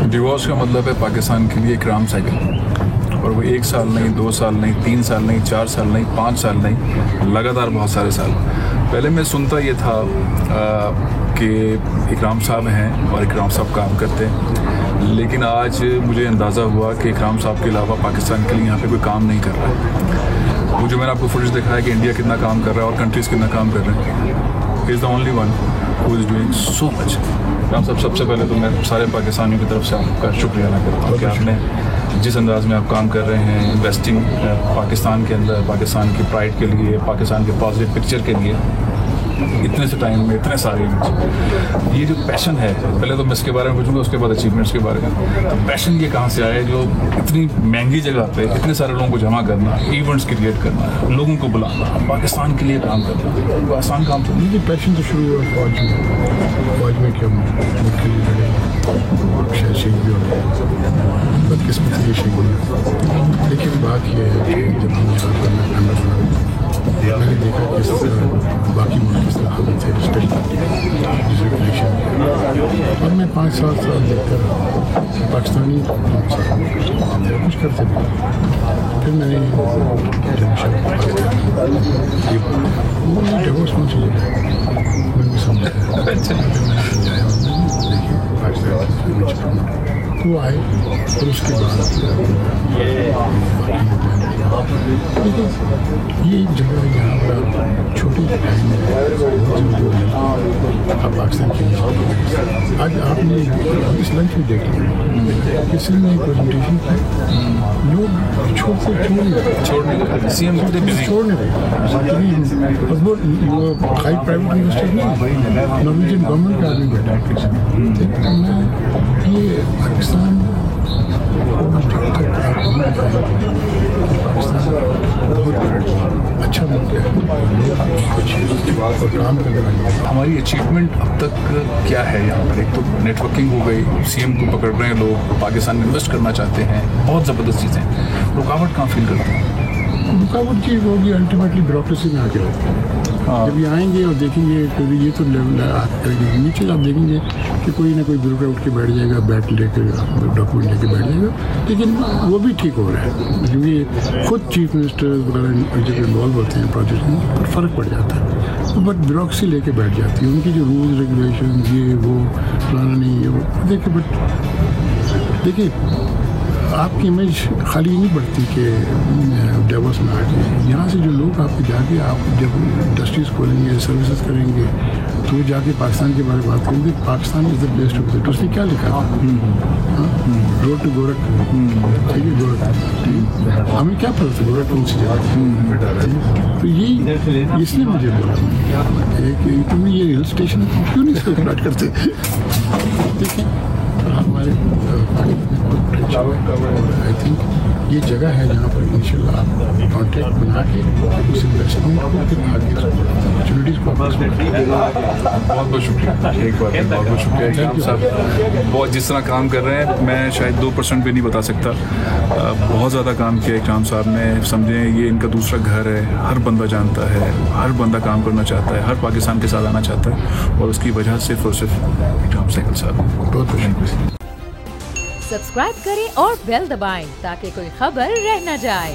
Divorce का मतलब है पाकिस्तान के लिए एक राम साइकिल, और वो 1 साल नहीं, 2 साल नहीं, 3 साल नहीं, 4 साल नहीं, 5 साल नहीं, लगातार बहुत सारे साल। पहले मैं सुनता ये था कि इकराम साहब हैं और इकराम साहब काम करते हैं, लेकिन आज मुझे अंदाज़ा हुआ कि इकराम साहब के अलावा पाकिस्तान के लिए यहाँ पे कोई काम नहीं कर रहा है। वो जो मैंने आपको फुटेज दिखाया कि इंडिया कितना काम कर रहा है और कंट्रीज़ कितना काम कर रहे हैं, is the only one who is doing so much. इकराम साहब, सबसे पहले तो मैं सारे पाकिस्तानियों की तरफ से आपका शुक्रिया अदा करता हूँ कि आपने जिस अंदाज़ में आप काम कर रहे हैं, इन्वेस्टिंग पाकिस्तान के अंदर, पाकिस्तान की प्राइड के लिए, पाकिस्तान के पॉजिटिव पिक्चर के लिए, इतने से टाइम में इतने सारे ये जो पैशन है, पहले तो मैं इसके बारे में पूछूंगा, उसके बाद अचीवमेंट्स के बारे में। तो पैशन ये कहाँ से आया जो इतनी महंगी जगह पे इतने सारे लोगों को जमा करना, इवेंट्स क्रिएट करना, लोगों को बुलाना, पाकिस्तान के लिए काम करना, वो आसान काम तो नहीं। पैशन तो शुरू हुआ फौज में कि हम मुल्क के लिए लड़े, शायद शहीद भी हो गए, बदकिस्मत से शहीद हुए। लेकिन बात यह है कि जब हम यहाँ पर मैंने देखा कि बाकी मुल्क किस तरह हालत है, स्पेशली और मैं 5 साल देखता रहा पाकिस्तानी कुछ करते थे। फिर मैंने डिवोर्स में चले गए, मैं भी समझाया, देखिए पाकिस्तान वो आए और उसके बाद ये जगह यहाँ पर छोटी आप पाकिस्तान के आज आपने इस लंच में देख लिया किसी ने प्रेजेंटेशन लोग छोड़ने और वो हाई प्राइवेट इन्वेस्टर नहीं, नॉर्वेजियन गवर्नमेंट का आदमी बैठा है। ये पाकिस्तान अच्छा मुल्क है, काम करने वाले। हमारी अचीवमेंट अब तक क्या है यहाँ पर? एक तो नेटवर्किंग हो गई, सीएम को पकड़ रहे हैं लोग, पाकिस्तान में इन्वेस्ट करना चाहते हैं, बहुत ज़बरदस्त चीज़ें। रुकावट कहाँ फील करते हैं? रुकावट की होगी अल्टीमेटली ब्यूरोक्रेसी में आके होती है। जब ये आएंगे और देखेंगे तो ये तो लेवल नीचे आप देखेंगे कि कोई ना कोई ब्यूरोक्रेट उठ के बैठ जाएगा, बैट लेकर डॉक्यूमेंट लेके बैठ जाएगा, लेकिन वो भी ठीक हो रहा है क्योंकि खुद चीफ मिनिस्टर वगैरह जब इन्वॉल्व होते हैं प्रोजेक्ट में और फ़र्क पड़ जाता है। तो बट ब्यूरोक्रेसी लेके बैठ जाती है, उनकी जो रूल्स रेगुलेशन ये वो फलाना नहीं है वो देखिए आपकी इमेज खाली नहीं बढ़ती कि डेवोस में आके यहाँ से जो लोग आपके जाके आप जब इंडस्ट्रीज़ खोलेंगे, सर्विसेज करेंगे, तो जाके पाकिस्तान के बारे में बात करेंगे, Pakistan is the place to visit. उसने क्या लिखा था? रोड टू गोरखपुर, ठीक है, गोरखपुर, हमें क्या पता था गोरखपुर कौन सी जगह? तो ये इसलिए मुझे बोला कि तुम ये हिल स्टेशन क्यों नहीं इसको स्टार्ट करते? देखिए हमारे आई थिंक ये जगह है जहाँ पर इंशाल्लाह आप कॉन्टैक्ट बना के उस इन्वेस्टमेंट को फिर आगे अपॉर्चुनिटीज़ को बहुत बहुत शुक्रिया, एक बार बहुत बहुत शुक्रिया इकराम साहब। बहुत जिस तरह काम कर रहे हैं मैं शायद 2% भी नहीं बता सकता, बहुत ज़्यादा काम किया इकराम साहब ने। समझें ये इनका दूसरा घर है, हर बंदा जानता है, हर बंदा काम करना चाहता है, हर पाकिस्तान के साथ आना चाहता है, और उसकी वजह सिर्फ और सिर्फ इकराम साइकिल साहब। बहुत बहुत शुक्रिया। सब्सक्राइब करें और बेल दबाएं ताकि कोई खबर रह न जाए।